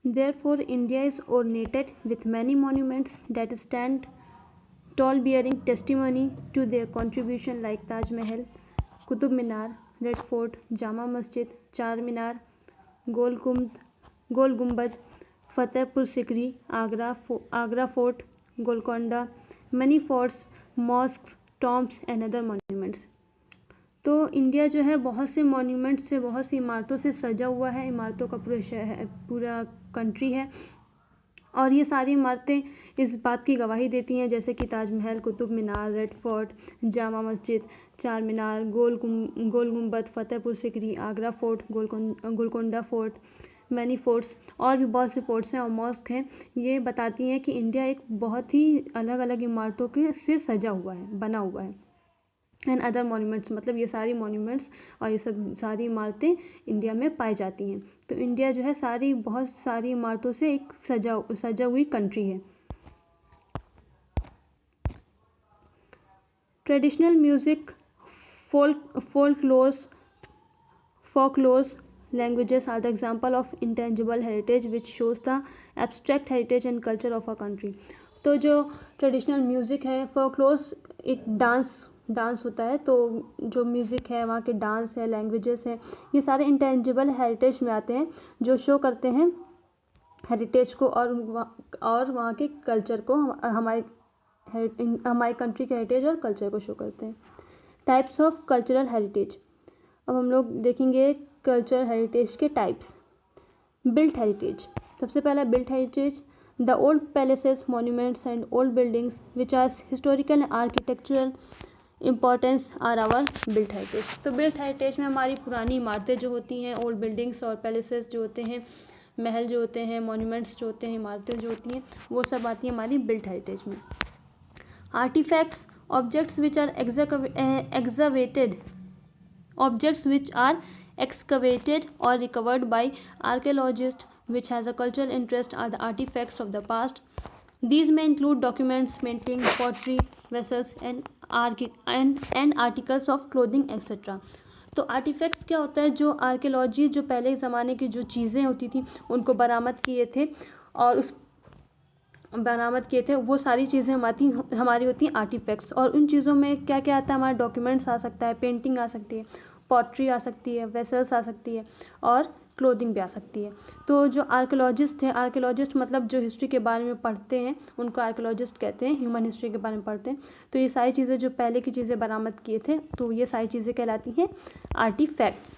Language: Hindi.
Therefore, India is ornated with many monuments that stand tall, bearing testimony to their contribution, like Taj Mahal, Qutub Minar, Red Fort, Jama Masjid, Char Minar, Gol Gumbad, Fatehpur Sikri, Agra Fort, Golconda, many forts, mosques, tombs and other monuments. तो इंडिया जो है बहुत से मॉन्यूमेंट से, बहुत सी इमारतों से सजा हुआ है। इमारतों का पूरा कंट्री है और ये सारी इमारतें इस बात की गवाही देती हैं, जैसे कि ताजमहल, कुतुब मीनार, रेड फोर्ट, जामा मस्जिद, चार मीनार, गोल गुम्बद, Fatehpur Sikri, Agra fort, Golconda fort, many forts और भी बहुत से फोर्ट्स हैं और मॉस्क हैं। ये बताती हैं कि इंडिया एक बहुत ही अलग अलग इमारतों के से सजा हुआ है, बना हुआ है। एंड अदर मॉन्यूमेंट्स, मतलब ये सारी मॉन्यूमेंट्स और ये सब सारी इमारतें इंडिया में पाई जाती हैं। तो इंडिया जो है बहुत सारी इमारतों से एक सजा हुई कंट्री है। Traditional music, folklores, languages are the example of intangible heritage which shows the abstract heritage and culture of a country. तो जो ट्रेडिशनल म्यूज़िक है, फोकलोर्स एक डांस होता है, तो जो म्यूज़िक है, वहाँ के डांस है, लैंग्वेजेस हैं, ये सारे इंटेंजिबल हेरिटेज में आते हैं जो शो करते हैं हेरिटेज को और वहाँ के कल्चर को, हमारी कंट्री के हेरिटेज और कल्चर को शो करते हैं। Types of cultural heritage. अब हम लोग देखेंगे कल्चरल हेरिटेज के टाइप्स। बिल्ट हेरिटेज, सबसे पहला built heritage, the old palaces, monuments and old buildings which are historical and architectural importance are our built heritage. तो बिल्ट हेरिटेज में हमारी पुरानी इमारतें जो होती हैं, ओल्ड बिल्डिंग्स और पैलेसेस जो होते हैं, महल जो होते हैं, मॉन्यूमेंट्स जो होते हैं, इमारतें जो होती हैं, वो सब आती हैं हमारी बिल्ट हेरिटेज में। Artefacts, objects which are excavated or recovered by archaeologists which has a cultural interest are the artifacts of the past. These may include documents, painting, pottery, vessels and articles of clothing etc. तो आर्टिफैक्ट्स क्या होता है? जो आर्कियोलॉजी, जो पहले ज़माने की जो चीज़ें होती थी उनको बरामद किए थे और वो सारी चीज़ें हमारी होती हैं आर्टिफैक्ट्स। और उन चीज़ों में क्या क्या आता है? हमारे डॉक्यूमेंट्स आ सकता है, पेंटिंग आ सकती है, पॉटरी आ सकती है, वेसल्स आ सकती है और क्लोथिंग भी आ सकती है। तो जो आर्कियोलॉजिस्ट हैं, आर्कियोलॉजिस्ट मतलब जो हिस्ट्री के बारे में पढ़ते हैं उनको आर्कियोलॉजिस्ट कहते हैं, ह्यूमन हिस्ट्री के बारे में पढ़ते हैं। तो ये सारी चीज़ें जो पहले की चीज़ें बरामद किए थे, तो ये सारी चीज़ें कहलाती हैं आर्टिफैक्ट्स।